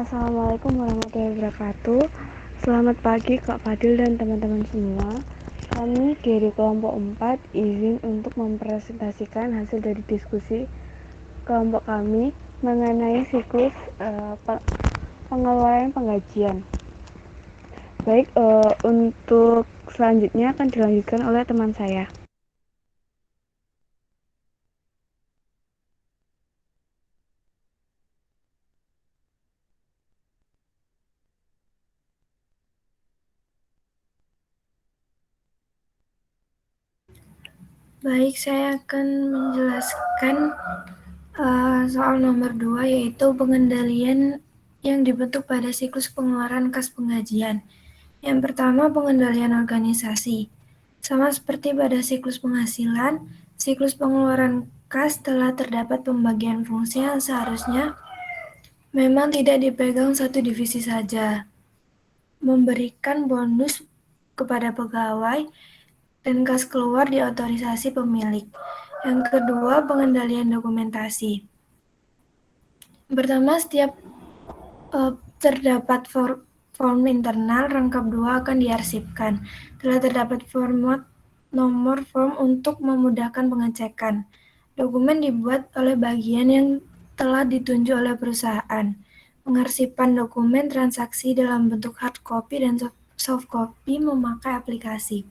Assalamualaikum warahmatullahi wabarakatuh. Selamat pagi Kak Fadil dan teman-teman semua. Kami dari kelompok 4 izin untuk mempresentasikan hasil dari diskusi kelompok kami mengenai siklus pengeluaran penggajian. Baik, untuk selanjutnya akan dilanjutkan oleh teman saya. Baik, saya akan menjelaskan soal nomor 2, yaitu pengendalian yang dibentuk pada siklus pengeluaran kas penggajian. Yang pertama, pengendalian organisasi. Sama seperti pada siklus penghasilan, siklus pengeluaran kas telah terdapat pembagian fungsi yang seharusnya memang tidak dipegang satu divisi saja. Memberikan bonus kepada pegawai dan kas keluar di otorisasi pemilik. Yang kedua, pengendalian dokumentasi. Pertama, setiap terdapat form internal, rangkap 2 akan diarsipkan. Telah terdapat format nomor form untuk memudahkan pengecekan. Dokumen dibuat oleh bagian yang telah ditunjuk oleh perusahaan. Pengarsipan dokumen transaksi dalam bentuk hard copy dan soft copy memakai aplikasi.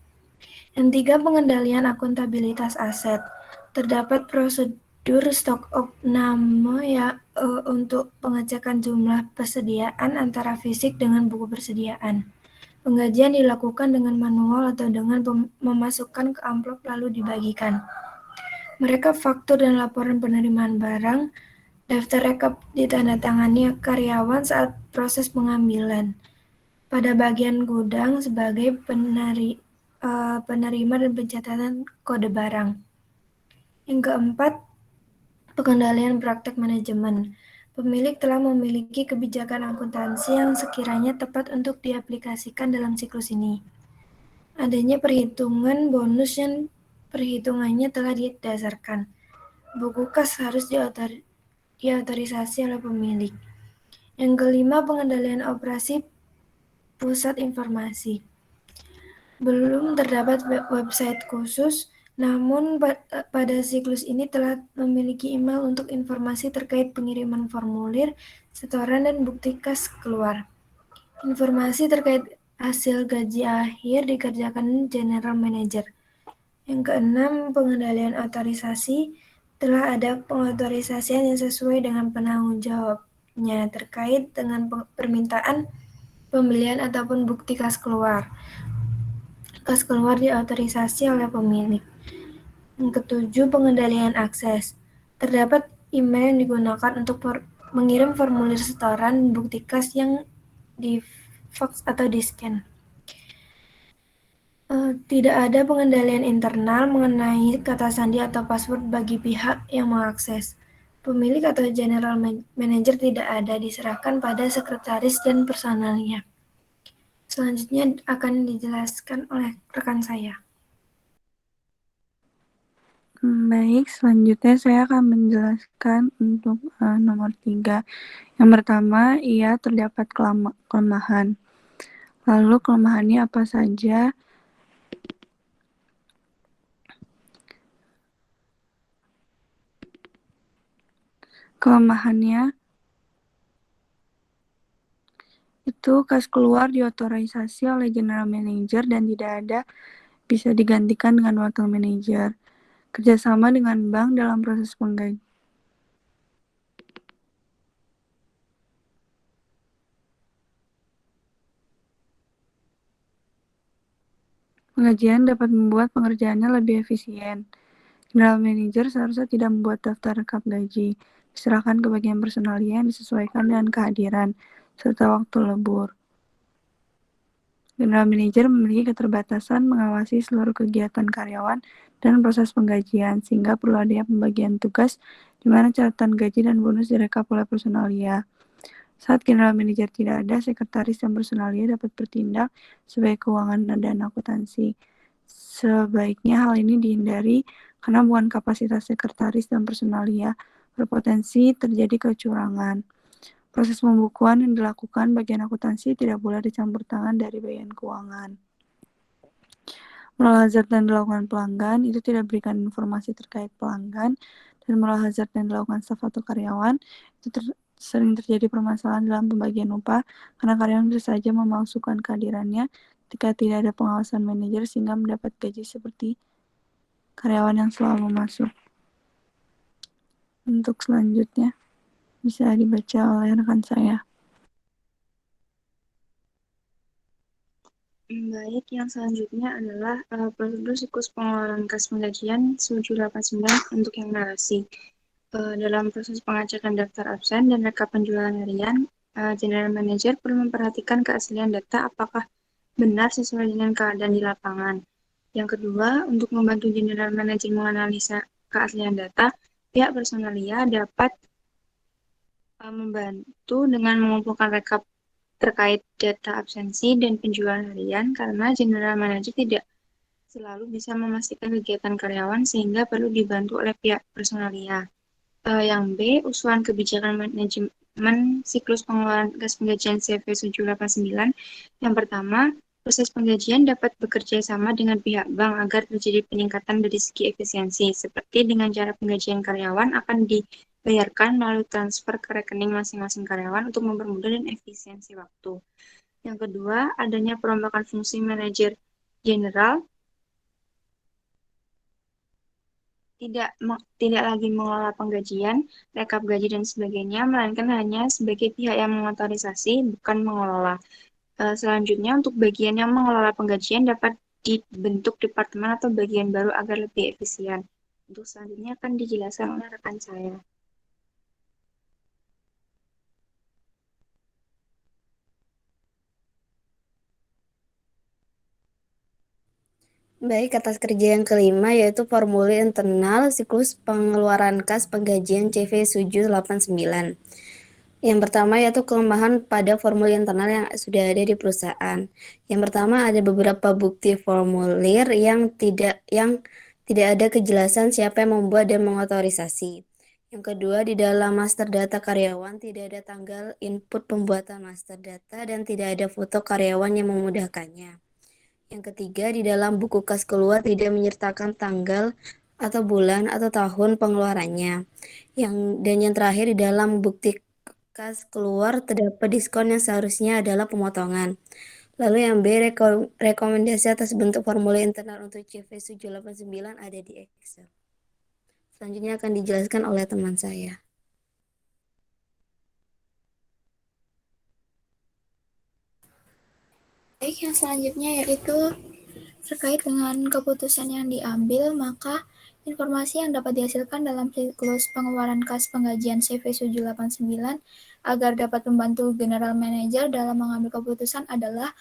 Yang tiga, pengendalian akuntabilitas aset. Terdapat prosedur stok opname untuk pengecekan jumlah persediaan antara fisik dengan buku persediaan. Penggajian dilakukan dengan manual atau dengan memasukkan ke amplop lalu dibagikan. Mereka faktur dan laporan penerimaan barang. Daftar rekap ditandatangani karyawan saat proses pengambilan. Pada bagian gudang sebagai penerima dan pencatatan kode barang. Yang keempat, pengendalian praktek manajemen. Pemilik telah memiliki kebijakan akuntansi yang sekiranya tepat untuk diaplikasikan dalam siklus ini. Adanya perhitungan bonus yang perhitungannya telah didasarkan. Buku kas harus diotorisasi oleh pemilik. Yang kelima, pengendalian operasi pusat informasi. Belum terdapat website khusus, namun pada siklus ini telah memiliki email untuk informasi terkait pengiriman formulir, setoran, dan bukti kas keluar. Informasi terkait hasil gaji akhir dikerjakan General Manager. Yang keenam, pengendalian otorisasi. Telah ada pengotorisasian yang sesuai dengan penanggung jawabnya terkait dengan permintaan pembelian ataupun bukti kas keluar. Kas keluar diotorisasi oleh pemilik. Yang ketujuh, pengendalian akses. Terdapat email yang digunakan untuk mengirim formulir setoran bukti kas yang di fax atau di scan. Tidak ada pengendalian internal mengenai kata sandi atau password bagi pihak yang mengakses. Pemilik atau general manager tidak ada, diserahkan pada sekretaris dan personalnya. Selanjutnya akan dijelaskan oleh rekan saya. Baik, selanjutnya saya akan menjelaskan untuk nomor 3. Yang pertama, ia terdapat kelemahan. Lalu kelemahannya apa saja? Kelemahannya itu kas keluar diotorisasi oleh general manager dan tidak ada bisa digantikan dengan wakil manager. Kerjasama dengan bank dalam proses penggajian. Penggajian dapat membuat pengerjaannya lebih efisien. General Manager seharusnya tidak membuat daftar rekap gaji, diserahkan ke bagian personalia yang disesuaikan dengan kehadiran, serta waktu lembur. General Manager memiliki keterbatasan mengawasi seluruh kegiatan karyawan dan proses penggajian, sehingga perlu adanya pembagian tugas di mana catatan gaji dan bonus direkap oleh personalia. Saat General Manager tidak ada, sekretaris dan personalia dapat bertindak sebagai keuangan dan akuntansi. Sebaiknya hal ini dihindari karena bukan kapasitas sekretaris dan personalia, berpotensi terjadi kecurangan. Proses pembukuan yang dilakukan bagian akuntansi tidak boleh dicampur tangan dari bagian keuangan. Moral hazard yang dilakukan pelanggan itu tidak berikan informasi terkait pelanggan, dan moral hazard yang dilakukan staf atau karyawan itu sering terjadi permasalahan dalam pembagian upah karena karyawan bisa saja memalsukan kehadirannya ketika tidak ada pengawasan manajer sehingga mendapat gaji seperti karyawan yang selalu masuk. Untuk selanjutnya bisa dibaca oleh rekan saya. Baik, yang selanjutnya adalah prosedur siklus pengeluaran kas penggajian 789 untuk yang narasi. Dalam proses pengecekan daftar absen dan rekap penjualan harian, General Manager perlu memperhatikan keaslian data apakah benar sesuai dengan keadaan di lapangan. Yang kedua, untuk membantu General Manager menganalisa keaslian data, pihak personalia dapat membantu dengan mengumpulkan rekap terkait data absensi dan penjualan harian karena General Manager tidak selalu bisa memastikan kegiatan karyawan sehingga perlu dibantu oleh pihak personalia. Yang B, usulan kebijakan manajemen siklus pengeluaran gas penggajian CV 789. Yang pertama, proses penggajian dapat bekerja sama dengan pihak bank agar terjadi peningkatan dari segi efisiensi, seperti dengan cara penggajian karyawan akan dibayarkan melalui transfer ke rekening masing-masing karyawan untuk mempermudah dan efisiensi waktu. Yang kedua, adanya perombakan fungsi manajer general tidak lagi mengelola penggajian, rekap gaji dan sebagainya, melainkan hanya sebagai pihak yang mengotorisasi, bukan mengelola. Selanjutnya, untuk bagian yang mengelola penggajian dapat dibentuk departemen atau bagian baru agar lebih efisien. Untuk selanjutnya akan dijelaskan oleh rekan saya. Baik, atas kerja yang kelima yaitu formulir internal siklus pengeluaran kas penggajian CV 789. Yang pertama yaitu kelemahan pada formulir internal yang sudah ada di perusahaan. Yang pertama ada beberapa bukti formulir yang tidak ada kejelasan siapa yang membuat dan mengotorisasi. Yang kedua, di dalam master data karyawan tidak ada tanggal input pembuatan master data dan tidak ada foto karyawan yang memudahkannya. Yang ketiga, di dalam buku kas keluar tidak menyertakan tanggal atau bulan atau tahun pengeluarannya. Dan yang terakhir, di dalam bukti kas keluar terdapat diskon yang seharusnya adalah pemotongan. Lalu yang B, rekomendasi atas bentuk formulir internal untuk CV 789 ada di Excel. Selanjutnya akan dijelaskan oleh teman saya. Baik, yang selanjutnya yaitu terkait dengan keputusan yang diambil, maka informasi yang dapat dihasilkan dalam siklus pengeluaran kas penggajian CV 789 agar dapat membantu General Manager dalam mengambil keputusan adalah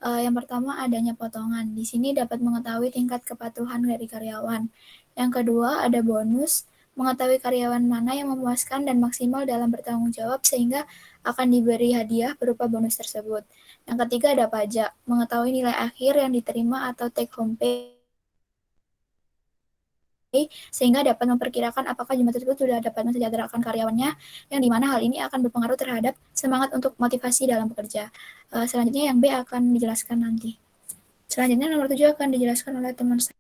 yang pertama adanya potongan. Di sini dapat mengetahui tingkat kepatuhan dari karyawan. Yang kedua ada bonus, mengetahui karyawan mana yang memuaskan dan maksimal dalam bertanggung jawab sehingga akan diberi hadiah berupa bonus tersebut. Yang ketiga ada pajak, mengetahui nilai akhir yang diterima atau take home pay sehingga dapat memperkirakan apakah jumlah tersebut sudah dapat mensejahterakan karyawannya, yang dimana hal ini akan berpengaruh terhadap semangat untuk motivasi dalam bekerja. Selanjutnya yang B akan dijelaskan nanti. Selanjutnya nomor 7 akan dijelaskan oleh teman saya.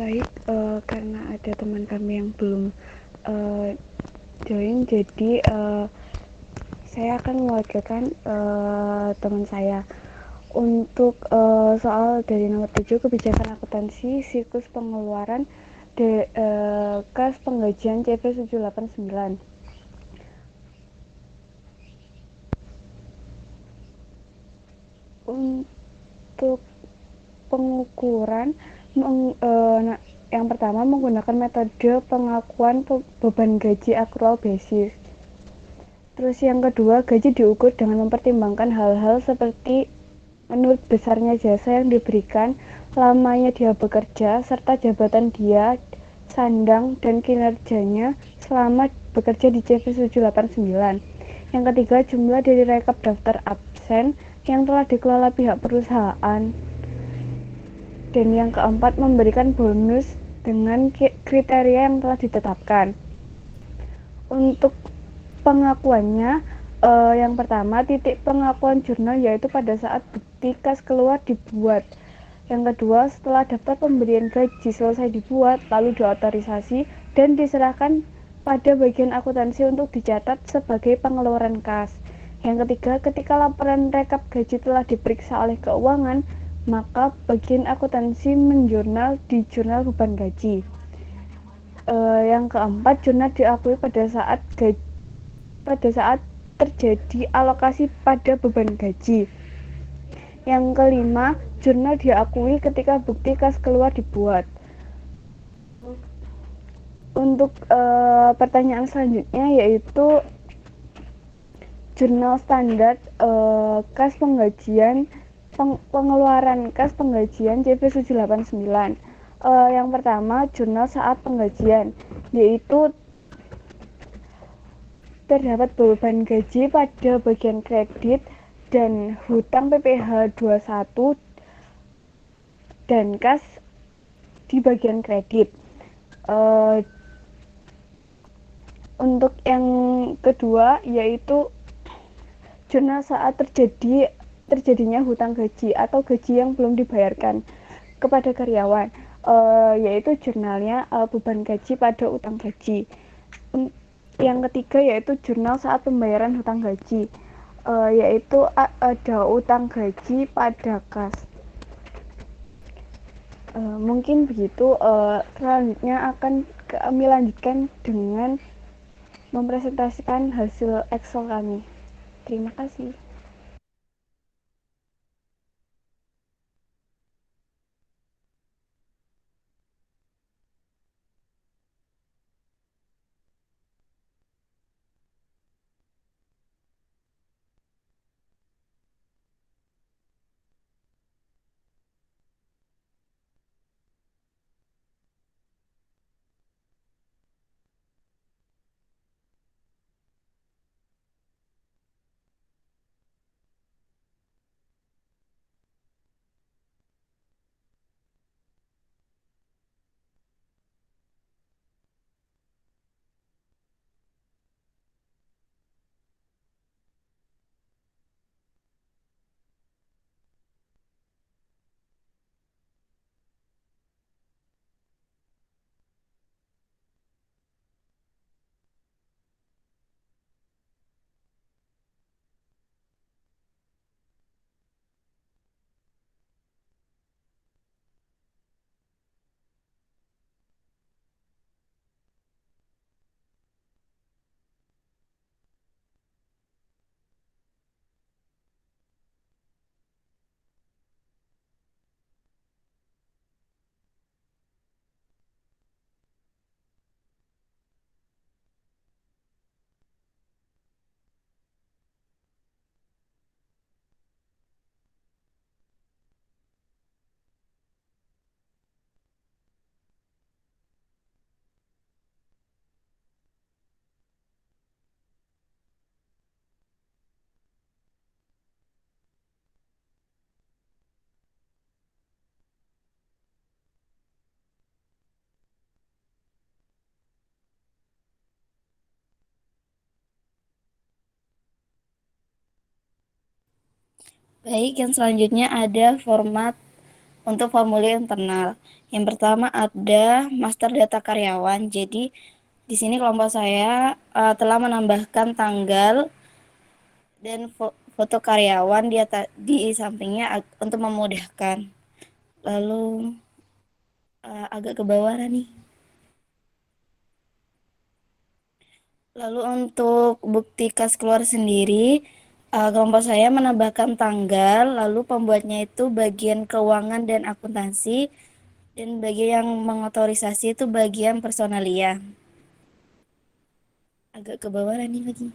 baik, karena ada teman kami yang belum join, jadi saya akan mewakilkan teman saya untuk soal dari nomor 7, kebijakan akuntansi siklus pengeluaran kas penggajian CV 789. Untuk pengukuran yang pertama menggunakan metode pengakuan beban gaji accrual basis. Terus yang kedua, gaji diukur dengan mempertimbangkan hal-hal seperti menurut besarnya jasa yang diberikan, lamanya dia bekerja, serta jabatan dia, sandang, dan kinerjanya selama bekerja di CV 789. Yang ketiga, jumlah dari rekap daftar absen yang telah dikelola pihak perusahaan. Dan yang keempat, memberikan bonus dengan kriteria yang telah ditetapkan. Untuk pengakuannya, yang pertama, titik pengakuan jurnal yaitu pada saat bukti kas keluar dibuat. Yang kedua, setelah daftar pemberian gaji selesai dibuat, lalu diotorisasi dan diserahkan pada bagian akuntansi untuk dicatat sebagai pengeluaran kas. Yang ketiga, ketika laporan rekap gaji telah diperiksa oleh keuangan, maka bagian akuntansi menjurnal di jurnal beban gaji. Yang keempat, jurnal diakui pada saat terjadi alokasi pada beban gaji. Yang kelima, jurnal diakui ketika bukti kas keluar dibuat. Untuk pertanyaan selanjutnya yaitu jurnal standar kas penggajian pengeluaran kas penggajian CV 789. Yang pertama, jurnal saat penggajian, yaitu terdapat beban gaji pada bagian kredit dan hutang PPh 21 dan kas di bagian kredit. Untuk yang kedua yaitu jurnal saat terjadinya hutang gaji atau gaji yang belum dibayarkan kepada karyawan, yaitu jurnalnya beban gaji pada utang gaji. Yang ketiga yaitu jurnal saat pembayaran hutang gaji, yaitu ada utang gaji pada kas. Mungkin begitu. Selanjutnya akan kami lanjutkan dengan mempresentasikan hasil Excel kami. Terima kasih. Baik, yang selanjutnya ada format untuk formulir internal. Yang pertama ada master data karyawan. Jadi di sini kelompok saya telah menambahkan tanggal dan foto karyawan di sampingnya untuk memudahkan. Lalu agak ke bawah nih. Lalu untuk bukti kas keluar sendiri, kelompok saya menambahkan tanggal, lalu pembuatnya itu bagian keuangan dan akuntansi, dan bagian yang mengotorisasi itu bagian personalia. Agak ke bawah nih lagi.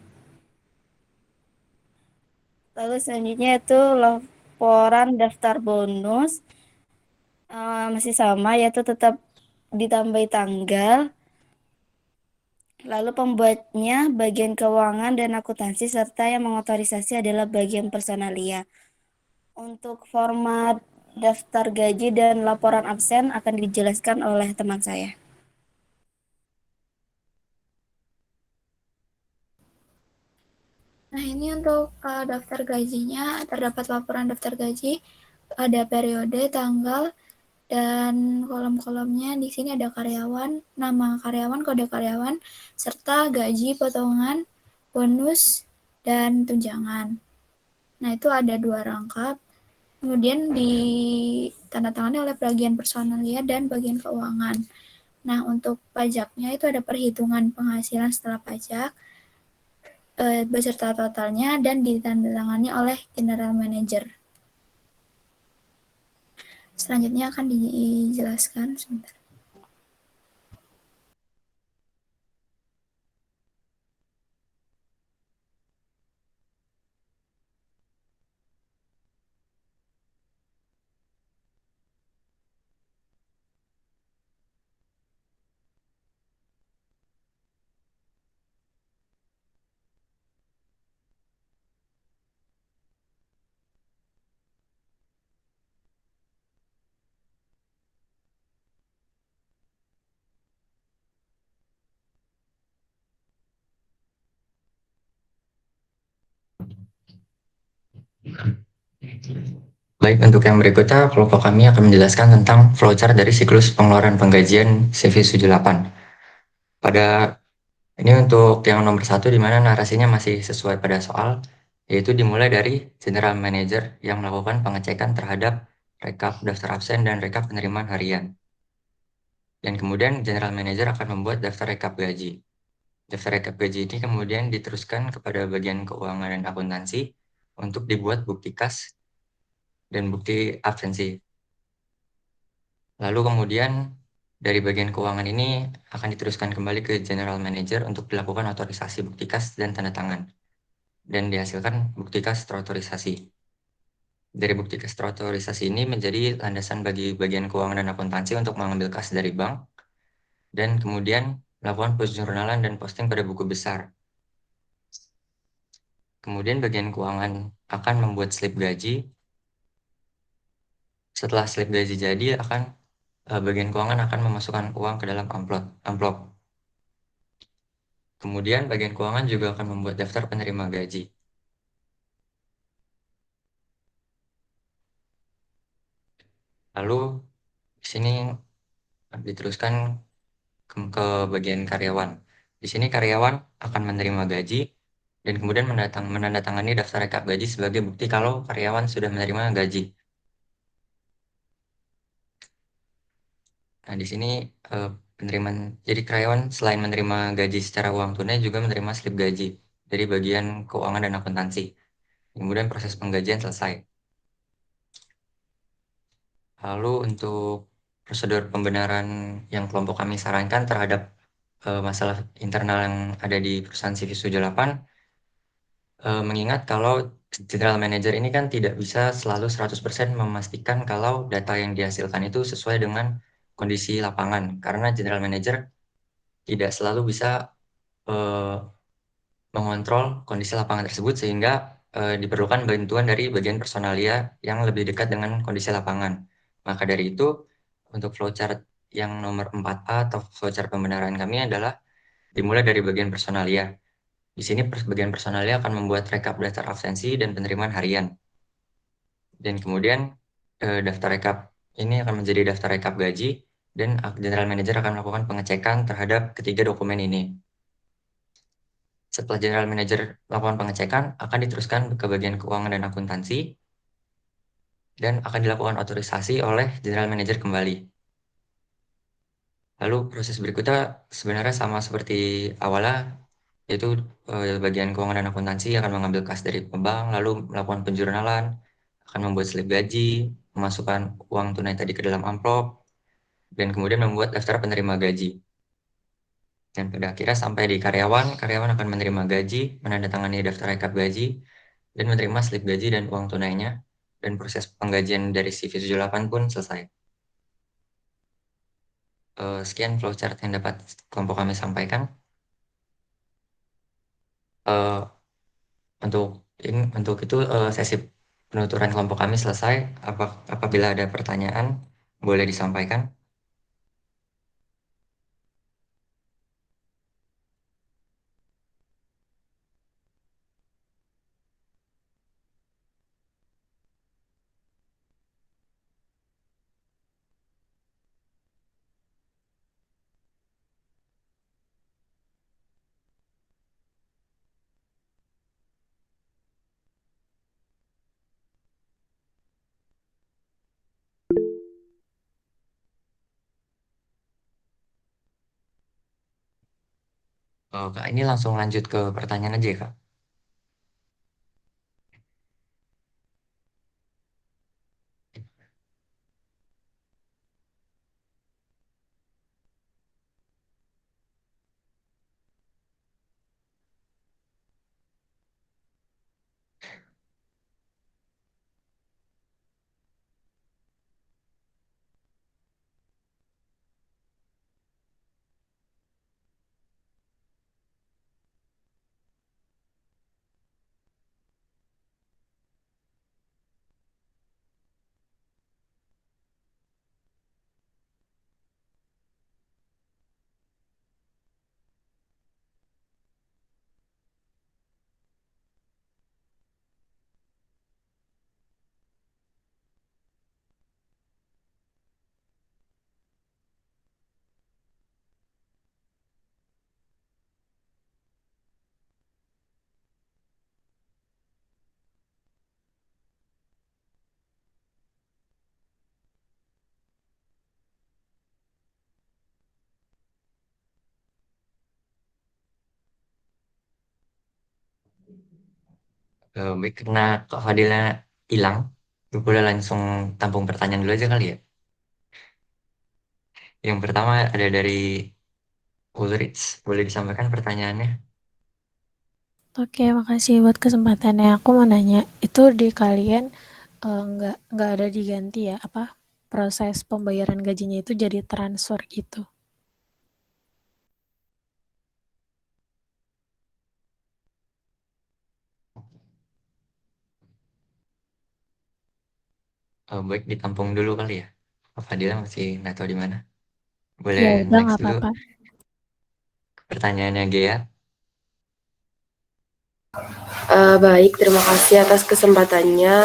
Lalu selanjutnya itu laporan daftar bonus, masih sama, yaitu tetap ditambahi tanggal. Lalu pembuatnya bagian keuangan dan akuntansi serta yang mengotorisasi adalah bagian personalia. Untuk format daftar gaji dan laporan absen akan dijelaskan oleh teman saya. Nah, ini untuk daftar gajinya, terdapat laporan daftar gaji, ada periode, tanggal, dan kolom-kolomnya di sini ada karyawan, nama karyawan, kode karyawan, serta gaji, potongan, bonus, dan tunjangan. Nah, itu ada 2 rangkap. Kemudian ditandatangani oleh bagian personalia dan bagian keuangan. Nah, untuk pajaknya itu ada perhitungan penghasilan setelah pajak, beserta totalnya, dan ditandatangani oleh general manager. Selanjutnya akan dijelaskan sebentar. Baik, untuk yang berikutnya, kelompok kami akan menjelaskan tentang flowchart dari siklus pengeluaran penggajian CV78. Pada ini untuk yang nomor 1, di mana narasinya masih sesuai pada soal, yaitu dimulai dari General Manager yang melakukan pengecekan terhadap rekap daftar absen dan rekap penerimaan harian. Dan kemudian General Manager akan membuat daftar rekap gaji. Daftar rekap gaji ini kemudian diteruskan kepada bagian keuangan dan akuntansi untuk dibuat bukti kas dan bukti absensi. Lalu kemudian dari bagian keuangan ini akan diteruskan kembali ke General Manager untuk dilakukan otorisasi bukti kas dan tanda tangan, dan dihasilkan bukti kas terotorisasi. Dari bukti kas terotorisasi ini menjadi landasan bagi bagian keuangan dan akuntansi untuk mengambil kas dari bank, dan kemudian melakukan penjurnalan dan posting pada buku besar. Kemudian bagian keuangan akan membuat slip gaji. Setelah slip gaji jadi, bagian keuangan akan memasukkan uang ke dalam amplop. Kemudian bagian keuangan juga akan membuat daftar penerima gaji. Lalu di sini diteruskan ke bagian karyawan. Di sini karyawan akan menerima gaji dan kemudian menandatangani daftar rekap gaji sebagai bukti kalau karyawan sudah menerima gaji. Nah, di sini jadi karyawan selain menerima gaji secara uang tunai juga menerima slip gaji dari bagian keuangan dan akuntansi. Kemudian proses penggajian selesai. Lalu untuk prosedur pembenaran yang kelompok kami sarankan terhadap masalah internal yang ada di perusahaan CV78, mengingat kalau General Manager ini kan tidak bisa selalu 100% memastikan kalau data yang dihasilkan itu sesuai dengan kondisi lapangan, karena General Manager tidak selalu bisa mengontrol kondisi lapangan tersebut, sehingga diperlukan bantuan dari bagian personalia yang lebih dekat dengan kondisi lapangan. Maka dari itu, untuk flowchart yang nomor 4A atau flowchart pembenaran kami adalah dimulai dari bagian personalia. Di sini bagian personalia akan membuat rekap daftar absensi dan penerimaan harian. Dan kemudian daftar rekap ini akan menjadi daftar rekap gaji dan General Manager akan melakukan pengecekan terhadap ketiga dokumen ini. Setelah General Manager melakukan pengecekan, akan diteruskan ke bagian keuangan dan akuntansi, dan akan dilakukan otorisasi oleh General Manager kembali. Lalu proses berikutnya sebenarnya sama seperti awalnya, yaitu bagian keuangan dan akuntansi akan mengambil kas dari bank, lalu melakukan penjurnalan, akan membuat slip gaji, memasukkan uang tunai tadi ke dalam amplop, dan kemudian membuat daftar penerima gaji. Dan pada akhirnya sampai di karyawan, karyawan akan menerima gaji, menandatangani daftar rekap gaji, dan menerima slip gaji dan uang tunainya, dan proses penggajian dari CV78 pun selesai. Sekian flowchart yang dapat kelompok kami sampaikan. Eh, untuk itu sesi penuturan kelompok kami selesai. Apabila ada pertanyaan, boleh disampaikan. Kak, ini langsung lanjut ke pertanyaan aja ya, Kak. Baik, karena Kak Fadilnya hilang, boleh langsung tampung pertanyaan dulu aja kali ya. Yang pertama ada dari Ulrich, boleh disampaikan pertanyaannya? Oke, makasih buat kesempatannya. Aku mau nanya, itu di kalian nggak ada diganti ya apa proses pembayaran gajinya itu jadi transfer gitu? Baik, ditampung dulu kali ya. Kak Fadila masih nggak tahu di mana. Boleh Ya udah next nggak dulu apa-apa. pertanyaannya Gea. Baik, terima kasih atas kesempatannya.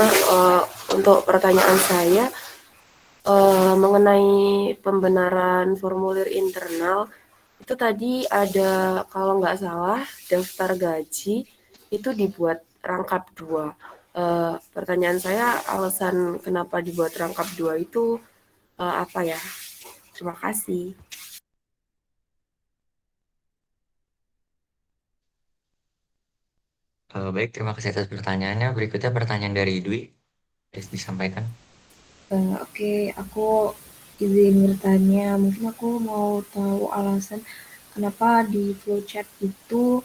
Untuk pertanyaan saya mengenai pembenaran formulir internal, itu tadi ada kalau nggak salah daftar gaji itu dibuat rangkap 2. Pertanyaan saya alasan kenapa dibuat rangkap 2 itu apa ya? Terima kasih. Baik, terima kasih atas pertanyaannya. Berikutnya pertanyaan dari Dwi, disampaikan. Oke, aku izin bertanya. Mungkin aku mau tahu alasan kenapa di flowchart itu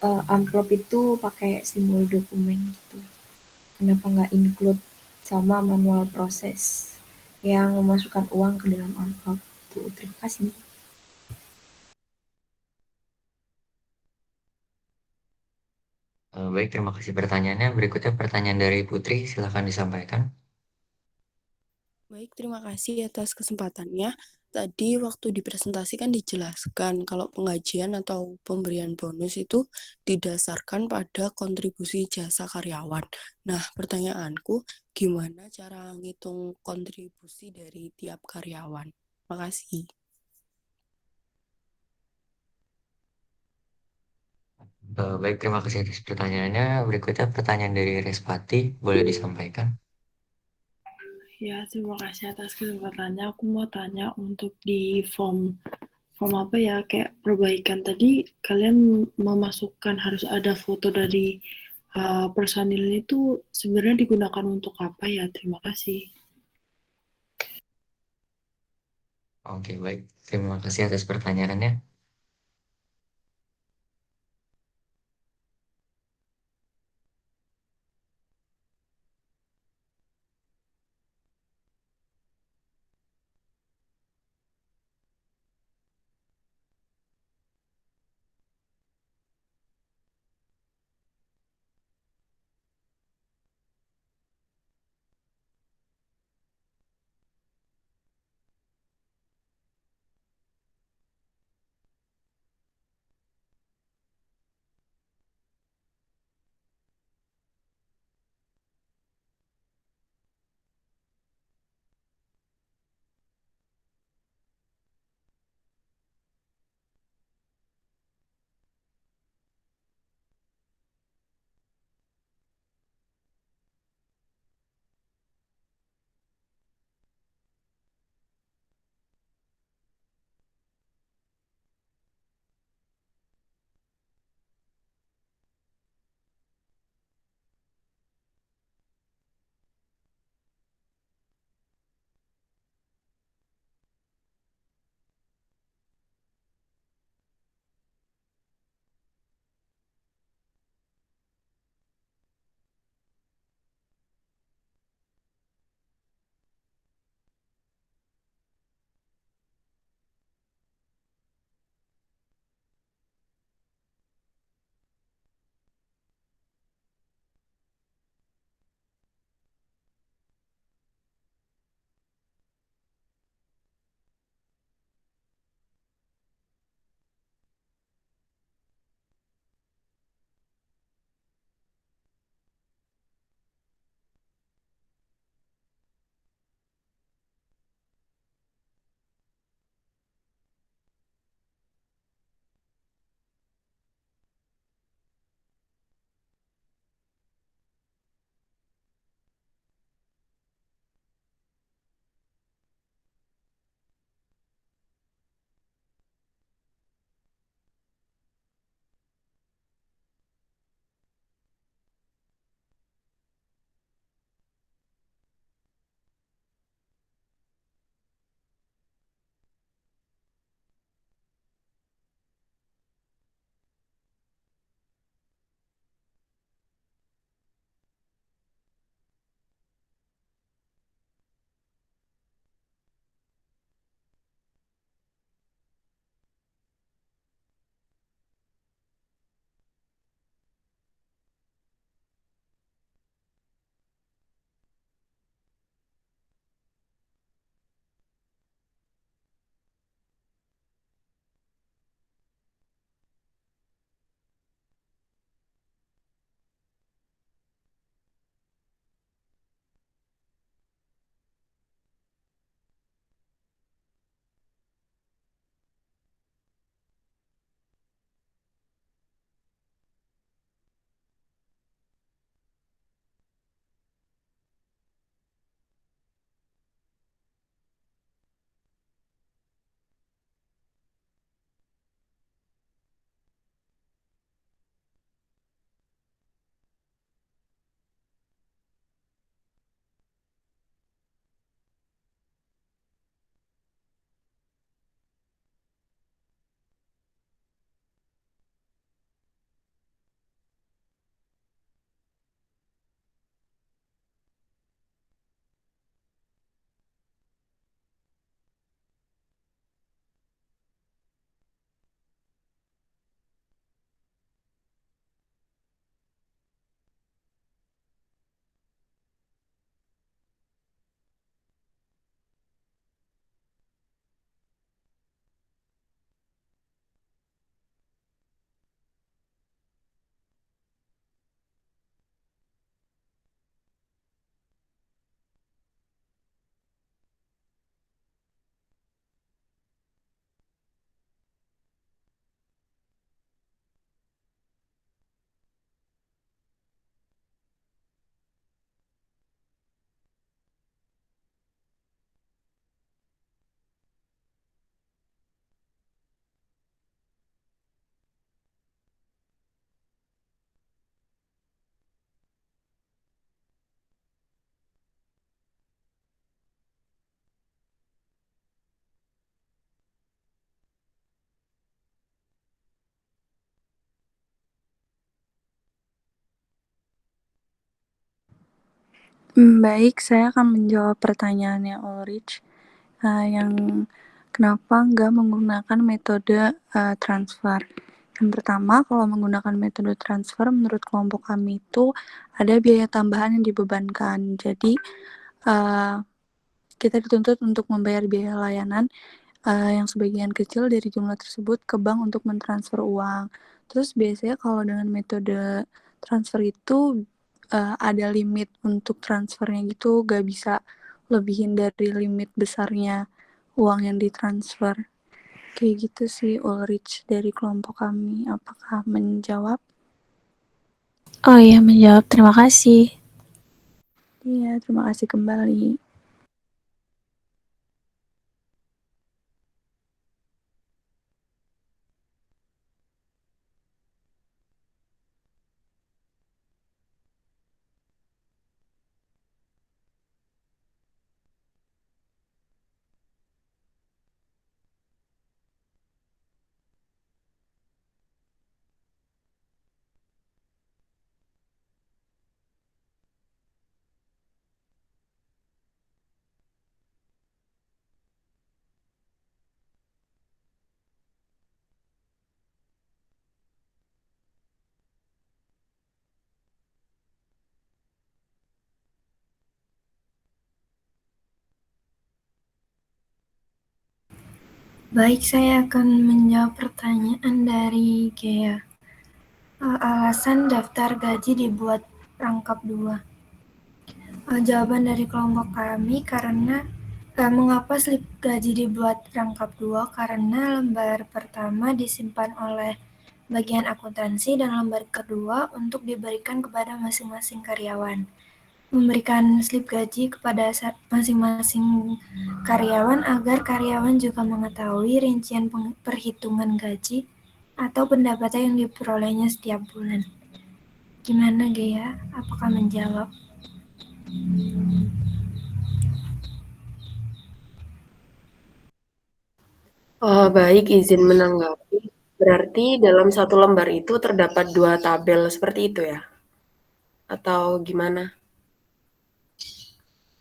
amplop itu pakai simbol dokumen gitu. Kenapa nggak include sama manual proses yang memasukkan uang ke dalam amplop itu? Terima kasih. Baik, terima kasih pertanyaannya. Berikutnya pertanyaan dari Putri, silakan disampaikan. Baik, terima kasih atas kesempatannya. tadi waktu dipresentasikan dijelaskan kalau penggajian atau pemberian bonus itu didasarkan pada kontribusi jasa karyawan. Nah, pertanyaanku, gimana cara ngitung kontribusi dari tiap karyawan? Makasih. Baik, terima kasih atas pertanyaannya. Berikutnya pertanyaan dari Respati, boleh disampaikan? Ya, terima kasih atas kesempatannya. Aku mau tanya untuk di form apa ya, kayak perbaikan tadi kalian memasukkan harus ada foto dari personil itu sebenarnya digunakan untuk apa ya? Terima kasih. Oke, baik. Terima kasih atas pertanyaannya. Baik, saya akan menjawab pertanyaannya Ulrich, yang kenapa nggak menggunakan metode transfer. Yang pertama, kalau menggunakan metode transfer, menurut kelompok kami itu ada biaya tambahan yang dibebankan. Jadi, kita dituntut untuk membayar biaya layanan yang sebagian kecil dari jumlah tersebut ke bank untuk mentransfer uang. Terus biasanya kalau dengan metode transfer itu ada limit untuk transfernya gitu, gak bisa lebihin dari limit besarnya uang yang ditransfer. Kayak gitu sih Ulrich dari kelompok kami. Apakah menjawab? Oh iya, menjawab. Terima kasih. Iya, terima kasih kembali. Baik, saya akan menjawab pertanyaan dari Gea. Alasan daftar gaji dibuat rangkap 2. Jawaban dari kelompok kami karena mengapa slip gaji dibuat rangkap 2? Karena lembar pertama disimpan oleh bagian akuntansi dan lembar kedua untuk diberikan kepada masing-masing karyawan. Memberikan slip gaji kepada masing-masing karyawan agar karyawan juga mengetahui rincian perhitungan gaji atau pendapatan yang diperolehnya setiap bulan. Gimana Gea? Apakah menjawab? Baik, izin menanggapi. Berarti dalam satu lembar itu terdapat 2 tabel seperti itu ya? Atau gimana?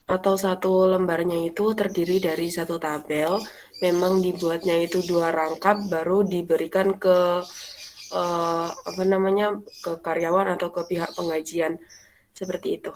Atau satu lembarnya itu terdiri dari satu tabel, memang dibuatnya itu 2 rangkap baru diberikan ke ke karyawan atau ke pihak penggajian seperti itu.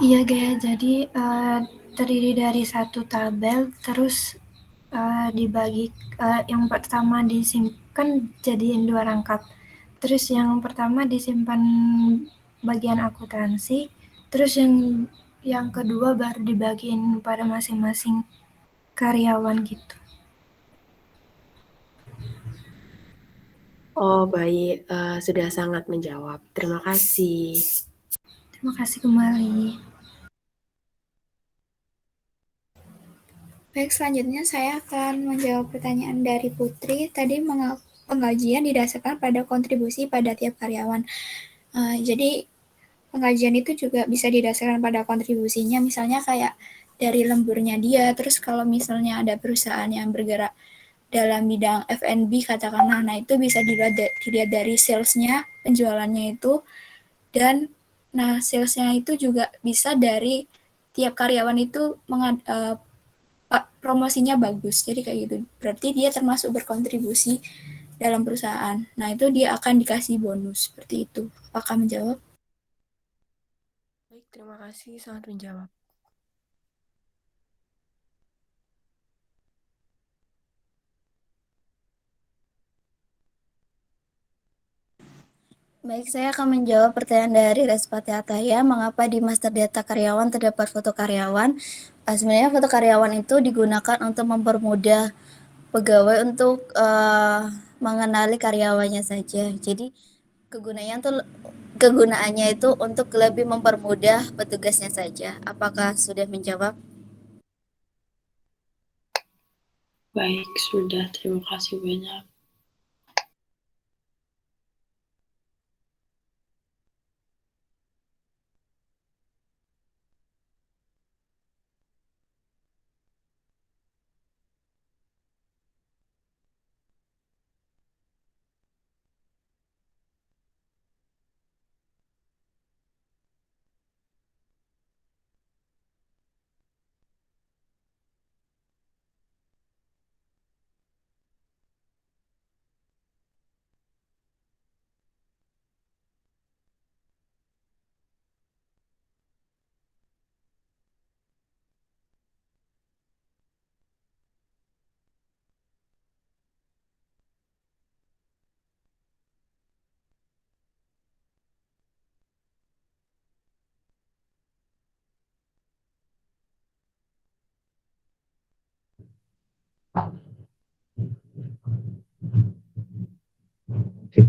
Iya Gea, jadi terdiri dari satu tabel, terus dibagi yang pertama disimpan jadiin 2 rangkap. Terus yang pertama disimpan bagian akuntansi, terus yang kedua baru dibagiin pada masing-masing karyawan gitu. Oh baik, sudah sangat menjawab. Terima kasih. Terima kasih kembali. Baik, selanjutnya saya akan menjawab pertanyaan dari Putri. Tadi penggajian didasarkan pada kontribusi pada tiap karyawan. Jadi penggajian itu juga bisa didasarkan pada kontribusinya, misalnya kayak dari lemburnya dia. Terus kalau misalnya ada perusahaan yang bergerak dalam bidang F&B katakanlah, nah itu bisa dilihat dari salesnya, penjualannya itu, dan nah salesnya itu juga bisa dari tiap karyawan itu promosinya bagus, jadi kayak gitu, berarti dia termasuk berkontribusi dalam perusahaan. Nah itu dia akan dikasih bonus seperti itu. Apakah menjawab? Baik, terima kasih, sangat menjawab. Baik, saya akan menjawab pertanyaan dari Respati Ataya, mengapa di master data karyawan terdapat foto karyawan? Sebenarnya foto karyawan itu digunakan untuk mempermudah pegawai untuk mengenali karyawannya saja. Jadi kegunaannya tuh kegunaannya itu untuk lebih mempermudah petugasnya saja. Apakah sudah menjawab? Baik, sudah. Terima kasih banyak.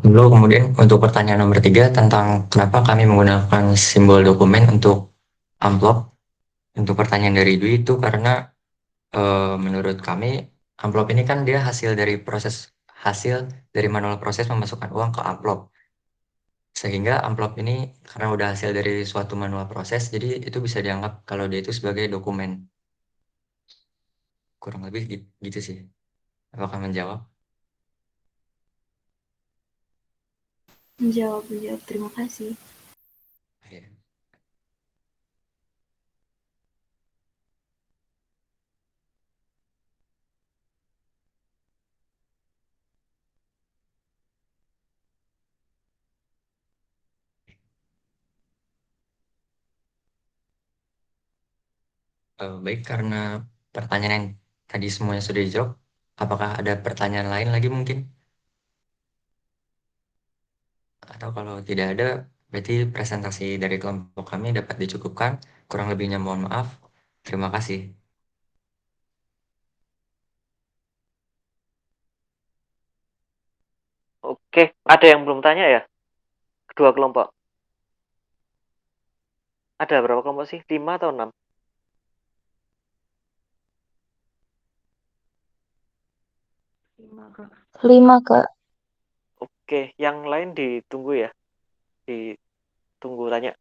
Lalu kemudian untuk pertanyaan nomor 3 tentang kenapa kami menggunakan simbol dokumen untuk amplop. Untuk pertanyaan dari Dwi itu karena menurut kami amplop ini kan dia hasil dari manual proses memasukkan uang ke amplop. Sehingga amplop ini karena udah hasil dari suatu manual proses, jadi itu bisa dianggap kalau dia itu sebagai dokumen. Kurang lebih gitu sih. Apakah menjawab? Menjawab. Terima kasih. Iya. Baik, karena pertanyaan yang tadi semuanya sudah dijawab, apakah ada pertanyaan lain lagi mungkin? Atau kalau tidak ada, berarti presentasi dari kelompok kami dapat dicukupkan. Kurang lebihnya mohon maaf. Terima kasih. Oke, ada yang belum tanya ya? Kedua kelompok. Ada berapa kelompok sih? 5 atau 6? 5, Kak. Oke, yang lain ditunggu ya. Ditunggu tanya.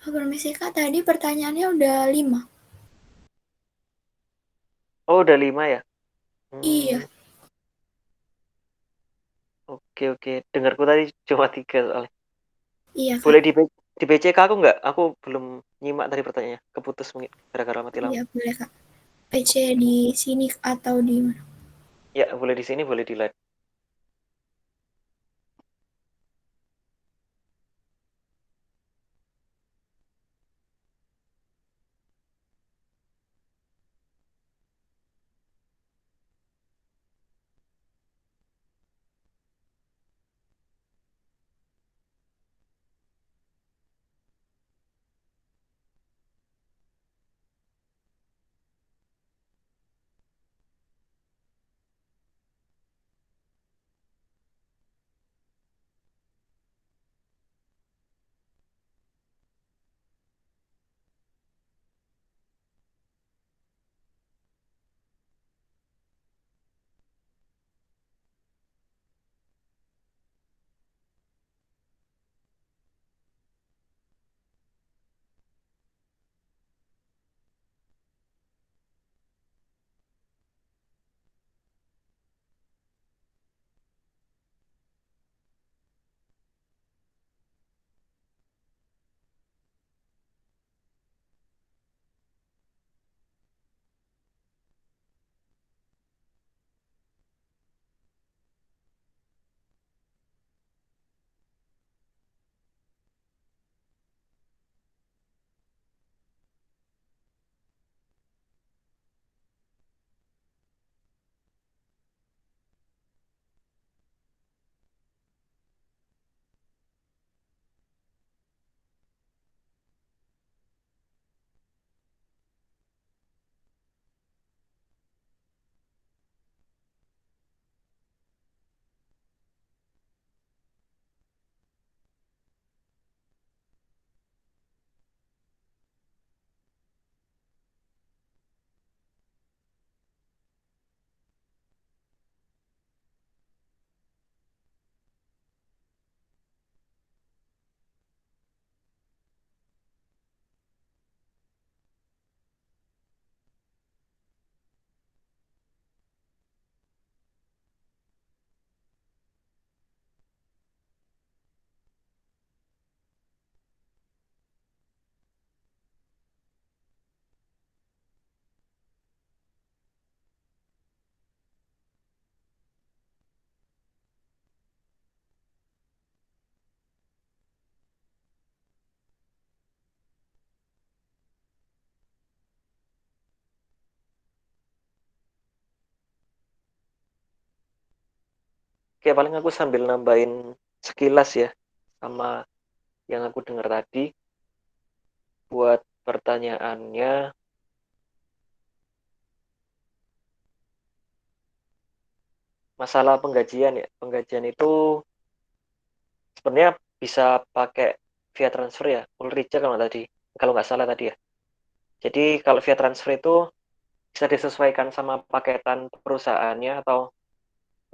Permisi Kak, tadi pertanyaannya udah 5. Oh, udah 5 ya? Iya. Oke. Dengarku tadi cuma 3 soalnya. Iya Kak. Boleh di BCK aku nggak? Aku belum nyimak tadi pertanyaannya. Keputus mungkin gara-gara mati lampu. Iya boleh Kak. PC di sini atau di mana? Ya, boleh di sini, boleh di live. Oke, paling aku sambil nambahin sekilas ya sama yang aku dengar tadi. Buat pertanyaannya, masalah penggajian ya. Penggajian itu sebenarnya bisa pakai via transfer ya, full reject kalau nggak salah tadi ya. Jadi kalau via transfer itu bisa disesuaikan sama paketan perusahaannya atau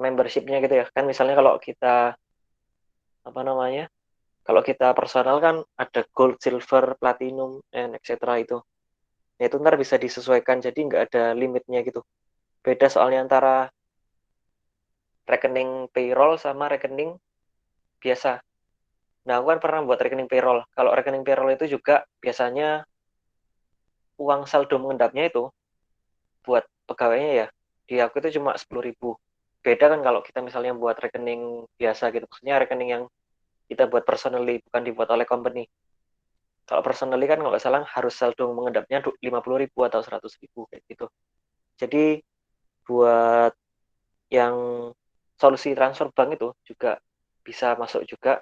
membershipnya gitu ya. Kan misalnya kalau kita apa namanya? Kalau kita personal kan ada gold, silver, platinum, and etc. itu. Ya itu ntar bisa disesuaikan jadi nggak ada limitnya gitu. Beda soalnya antara rekening payroll sama rekening biasa. Nah, aku kan pernah buat rekening payroll. Kalau rekening payroll itu juga biasanya uang saldo mengendapnya itu buat pegawainya ya, di aku itu cuma 10.000. Beda kan kalau kita misalnya buat rekening biasa gitu. Maksudnya rekening yang kita buat personally, bukan dibuat oleh company. Kalau personally kan kalau nggak salah harus saldo mengendapnya 50.000 atau 100.000 kayak gitu. Jadi buat yang solusi transfer bank itu juga bisa masuk juga.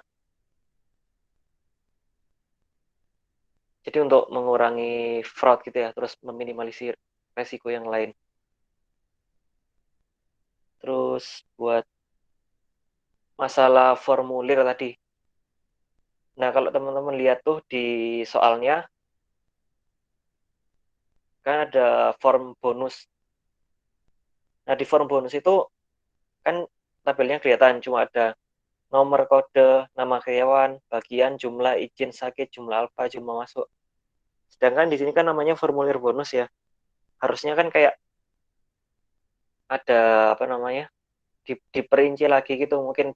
Jadi untuk mengurangi fraud gitu ya, terus meminimalisir resiko yang lain. Terus buat masalah formulir tadi. Nah, kalau teman-teman lihat tuh di soalnya, kan ada form bonus. Nah, di form bonus itu kan tabelnya kelihatan cuma ada nomor kode, nama karyawan, bagian, jumlah izin sakit, jumlah alfa, jumlah masuk. Sedangkan di sini kan namanya formulir bonus ya. Harusnya kan kayak ada apa namanya? Diperinci lagi gitu, mungkin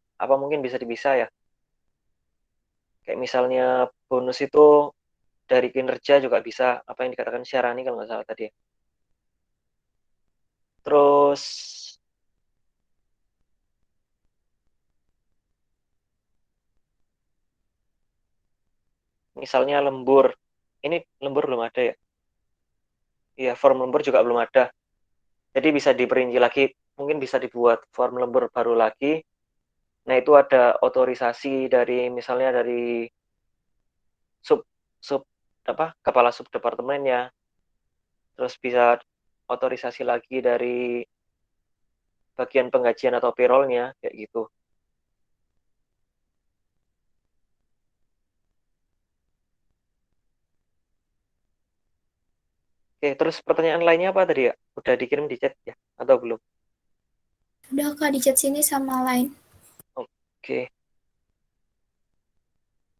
bisa dipisah ya. Kayak misalnya bonus itu dari kinerja juga bisa, apa yang dikatakan Syarani kalau nggak salah tadi ya. Terus misalnya lembur. Ini lembur belum ada ya? Iya, form lembur juga belum ada. Jadi bisa diperinci lagi, mungkin bisa dibuat form lembur baru lagi. Nah, itu ada otorisasi dari misalnya dari sub sub kepala sub departemennya. Terus bisa otorisasi lagi dari bagian penggajian atau payrollnya kayak gitu. Oke, terus pertanyaan lainnya apa tadi ya? Udah dikirim di chat ya atau belum? Udah Kak, di chat sini sama lain. Oke.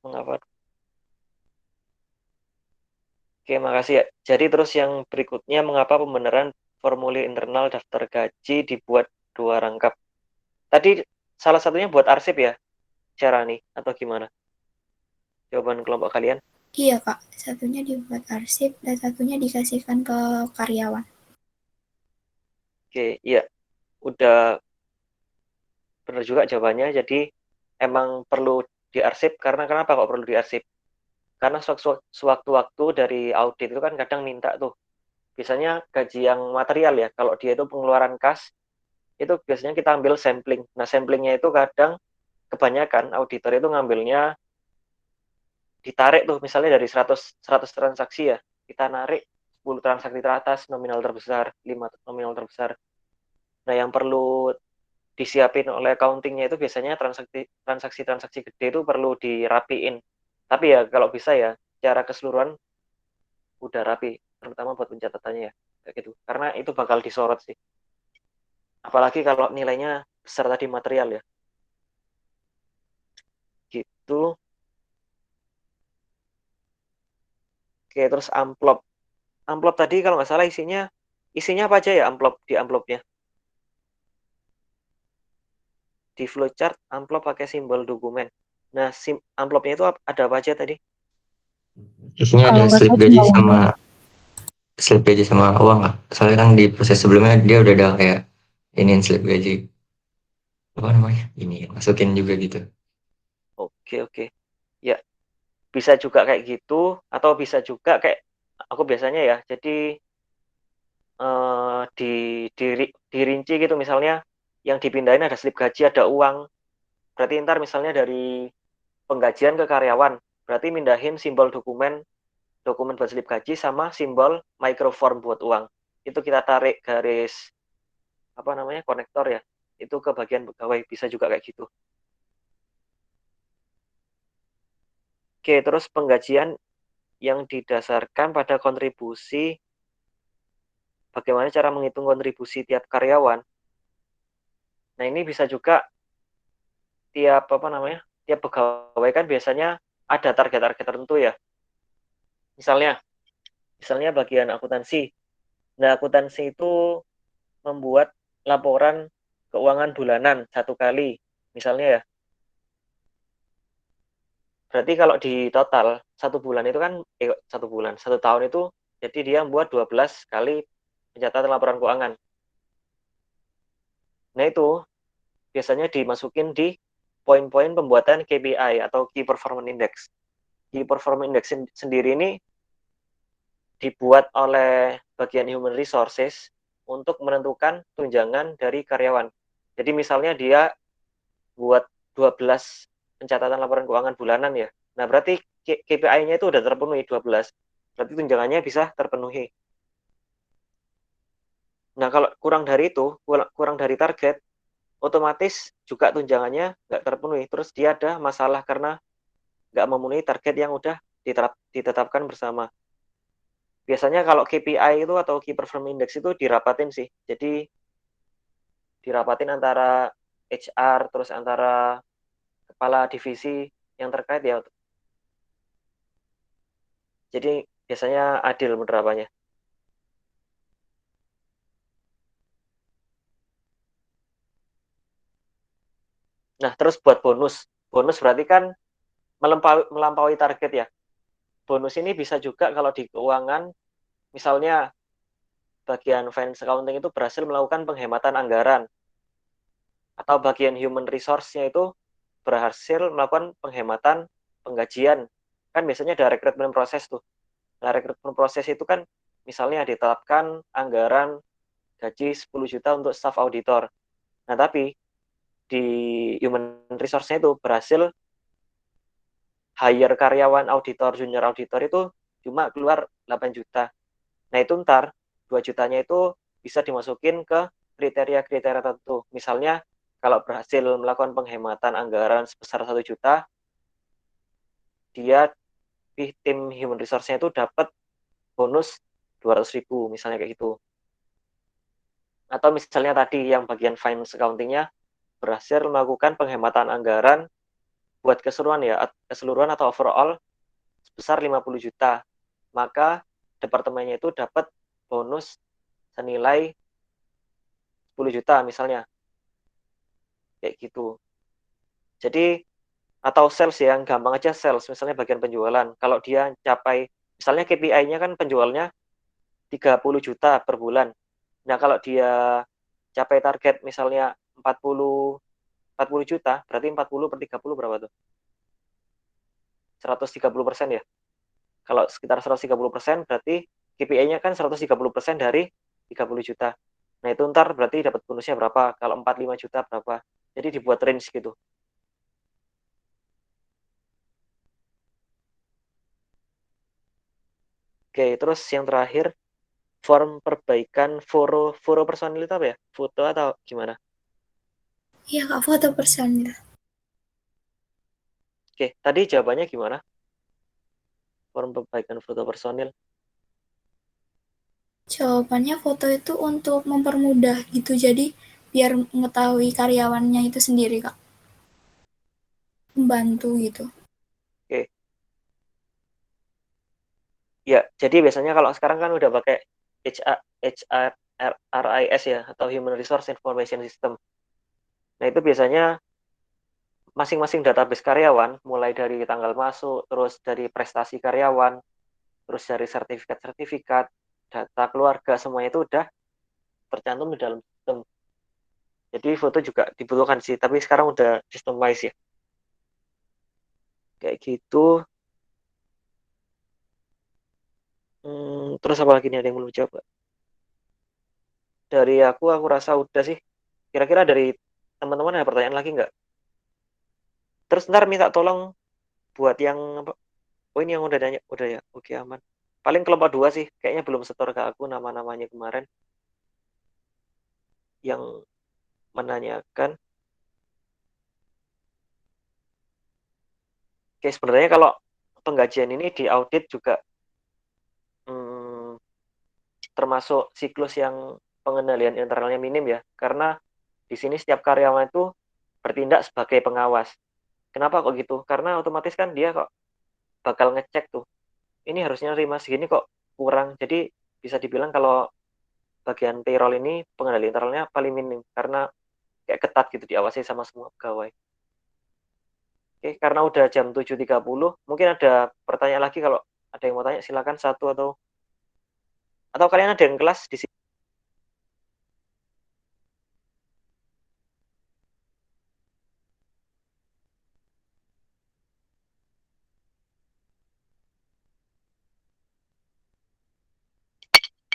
Mengapa? Oke, makasih ya. Jadi terus yang berikutnya, mengapa pembenaran formulir internal daftar gaji dibuat 2 rangkap? Tadi salah satunya buat arsip ya, Syarani, atau gimana? Jawaban kelompok kalian? Iya Kak, satunya dibuat arsip dan satunya dikasihkan ke karyawan. Oke, iya. Udah benar juga jawabannya. Jadi emang perlu diarsip, karena kenapa kok perlu diarsip? Karena sewaktu-waktu dari audit itu kan kadang minta tuh. Biasanya gaji yang material ya, kalau dia itu pengeluaran kas, itu biasanya kita ambil sampling. Nah, samplingnya itu kadang kebanyakan auditor itu ngambilnya ditarik tuh, misalnya dari 100 transaksi ya, kita narik 10 transaksi teratas nominal terbesar, 5 nominal terbesar. Nah, yang perlu disiapin oleh accountingnya itu biasanya transaksi gede itu perlu dirapiin. Tapi ya kalau bisa ya secara keseluruhan udah rapi, terutama buat pencatatannya ya kayak gitu. Karena itu bakal disorot sih. Apalagi kalau nilainya besar tadi material ya. Gitu. Oke, terus amplop. Amplop tadi kalau nggak salah isinya apa aja ya di amplopnya? Di flowchart amplop pakai simbol dokumen. Nah, amplopnya itu ada apa aja tadi? Isinya ada slip gaji sama uang lah. Soalnya kan di proses sebelumnya dia udah ada kayak ini slip gaji. Apa namanya? Ini masukin juga gitu. Oke. Ya, bisa juga kayak gitu atau bisa juga kayak aku biasanya ya. Jadi di dirinci gitu misalnya yang dipindahin ada slip gaji, ada uang. Berarti ntar misalnya dari penggajian ke karyawan, berarti mindahin simbol dokumen buat slip gaji sama simbol microform buat uang. Itu kita tarik garis konektor ya. Itu ke bagian pegawai, bisa juga kayak gitu. Oke, terus penggajian yang didasarkan pada kontribusi, bagaimana cara menghitung kontribusi tiap karyawan. Nah, ini bisa juga tiap pegawai kan biasanya ada target-target tertentu ya. Misalnya bagian akuntansi. Nah, akuntansi itu membuat laporan keuangan bulanan 1 kali, misalnya ya. Berarti kalau di total 1 bulan itu kan 1 tahun itu jadi dia membuat 12 kali pencatatan laporan keuangan. Nah, itu biasanya dimasukin di poin-poin pembuatan KPI atau Key Performance Index. Key Performance Index sendiri ini dibuat oleh bagian Human Resources untuk menentukan tunjangan dari karyawan. Jadi misalnya dia buat 12 pencatatan laporan keuangan bulanan ya. Nah, berarti KPI-nya itu udah terpenuhi 12. Berarti tunjangannya bisa terpenuhi. Nah, kalau kurang dari itu, kurang dari target, otomatis juga tunjangannya nggak terpenuhi. Terus dia ada masalah karena nggak memenuhi target yang udah ditetapkan bersama. Biasanya kalau KPI itu atau Key Performance Index itu dirapatin sih. Jadi dirapatin antara HR, terus antara kepala divisi yang terkait ya. Jadi biasanya adil penerapannya. Nah, terus buat bonus. Bonus berarti kan melampaui target ya. Bonus ini bisa juga kalau di keuangan, misalnya bagian finance accounting itu berhasil melakukan penghematan anggaran. Atau bagian human resource-nya itu berhasil melakukan penghematan penggajian. Kan biasanya ada rekrutmen proses tuh. Nah, rekrutmen proses itu kan misalnya ditetapkan anggaran gaji 10 juta untuk staff auditor. Nah, tapi di human resource-nya itu berhasil hire karyawan auditor, junior auditor itu cuma keluar 8 juta. Nah, itu ntar 2 jutanya itu bisa dimasukin ke kriteria-kriteria tertentu. Misalnya, kalau berhasil melakukan penghematan anggaran sebesar 1 juta, dia di tim human resource-nya itu dapat bonus 200.000, misalnya kayak gitu. Atau misalnya tadi yang bagian finance accounting-nya berhasil melakukan penghematan anggaran buat keseluruhan atau overall sebesar 50 juta. Maka departemennya itu dapat bonus senilai 10 juta misalnya. Kayak gitu. Jadi atau sales ya, yang gampang aja sales, misalnya bagian penjualan. Kalau dia capai, misalnya KPI-nya kan penjualnya 30 juta per bulan. Nah, kalau dia capai target misalnya 40 juta, berarti 40 per 30 berapa tuh? 130% ya. Kalau sekitar 130%, berarti KPI-nya kan 130% dari 30 juta. Nah, itu ntar berarti dapat bonusnya berapa? Kalau 45 juta berapa? Jadi dibuat range gitu. Oke, terus yang terakhir, form perbaikan foro personil itu apa ya? Foto atau gimana? Iya Kak, foto personil. Oke, tadi jawabannya gimana? Form perbaikan foto personil. Jawabannya foto itu untuk mempermudah gitu, jadi biar mengetahui karyawannya itu sendiri Kak. Membantu gitu. Oke. Ya, jadi biasanya kalau sekarang kan udah pakai HRIS ya, atau Human Resource Information System. Nah, itu biasanya masing-masing database karyawan, mulai dari tanggal masuk, terus dari prestasi karyawan, terus dari sertifikat-sertifikat, data keluarga, semuanya itu udah tercantum di dalam sistem. Jadi foto juga dibutuhkan sih, tapi sekarang udah sistem wise ya. Kayak gitu. Terus apa lagi nih, ada yang belum jawab? Dari aku rasa udah sih. Kira-kira dari teman-teman ada pertanyaan lagi nggak? Terus ntar minta tolong buat yang apa? Oh ini yang udah nanya, udah ya, oke aman. Paling kelompok 2 sih, kayaknya belum setor ke aku nama-namanya kemarin yang menanyakan. Oke, sebenarnya kalau penggajian ini di audit juga termasuk siklus yang pengendalian internalnya minim ya, karena di sini setiap karyawan itu bertindak sebagai pengawas. Kenapa kok gitu? Karena otomatis kan dia kok bakal ngecek tuh, ini harusnya terima segini kok kurang. Jadi bisa dibilang kalau bagian payroll ini pengendalian internalnya paling minim, karena kayak ketat gitu diawasi sama semua pegawai. Oke, karena udah jam 7.30, mungkin ada pertanyaan lagi. Kalau ada yang mau tanya silakan, satu atau kalian ada yang kelas di sini.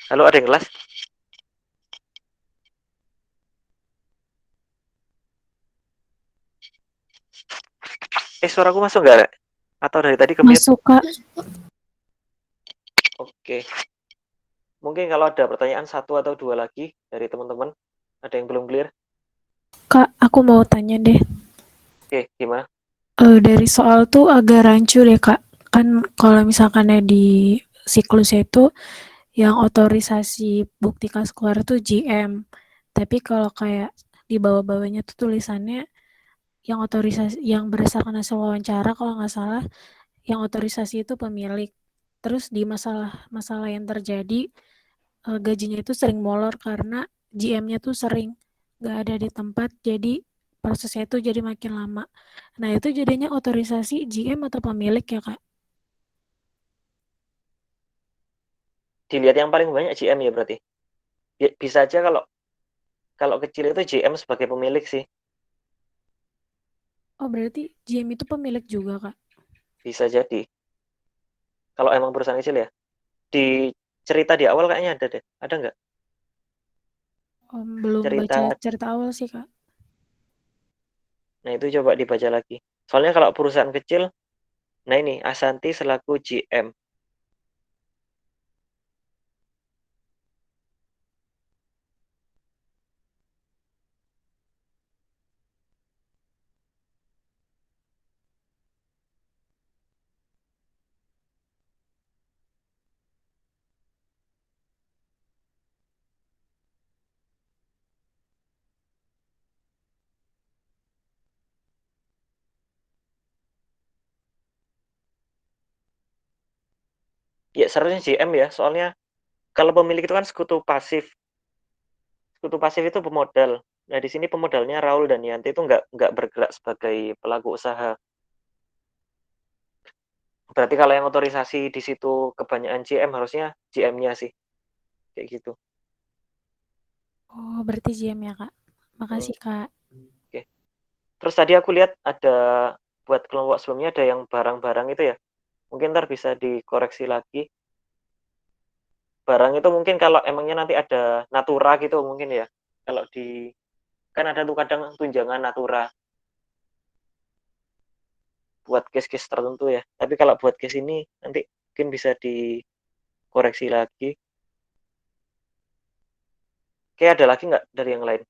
Halo, ada yang kelas? Suaraku masuk nggak, Rek? Atau dari tadi ke-mute? Masuk, Kak. Oke. Mungkin kalau ada pertanyaan satu atau dua lagi dari teman-teman, ada yang belum clear? Kak, aku mau tanya deh. Oke, gimana? Dari soal tuh agak rancu deh, Kak. Kan kalau misalkannya di siklusnya itu yang otorisasi bukti kas keluar tuh GM. Tapi kalau kayak di bawah-bawahnya tuh tulisannya yang otorisasi yang berdasarkan hasil wawancara, kalau nggak salah yang otorisasi itu pemilik. Terus di masalah yang terjadi, gajinya itu sering molor karena GM-nya tuh sering nggak ada di tempat, jadi prosesnya itu jadi makin lama. Nah itu jadinya otorisasi GM atau pemilik ya, Kak? Dilihat yang paling banyak GM ya berarti. Bisa aja kalau kecil itu GM sebagai pemilik sih. Oh berarti GM itu pemilik juga, Kak? Bisa jadi. Kalau emang perusahaan kecil ya. Di cerita di awal kayaknya ada deh. Ada nggak? Belum Cerita. baca cerita awal sih, Kak. Nah itu coba dibaca lagi. Soalnya kalau perusahaan kecil, nah ini Asanti selaku GM. Ya seharusnya GM ya, soalnya kalau pemilik itu kan sekutu pasif. Sekutu pasif itu pemodal. Nah di sini pemodalnya Raul dan Yanti itu nggak bergerak sebagai pelaku usaha. Berarti kalau yang otorisasi di situ kebanyakan GM, harusnya GM-nya sih. Kayak gitu. Oh berarti GM ya, Kak. Makasih, Kak. Oke. Terus tadi aku lihat ada buat kelompok sebelumnya ada yang barang-barang itu ya. Mungkin ntar bisa dikoreksi lagi. Barang itu mungkin kalau emangnya nanti ada natura gitu mungkin ya. Kalau di kan ada tuh kadang tunjangan natura buat case-case tertentu ya. Tapi kalau buat case ini nanti mungkin bisa dikoreksi lagi. Oke, ada lagi nggak dari yang lain?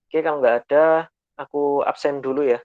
Oke, kalau nggak ada, aku absen dulu ya.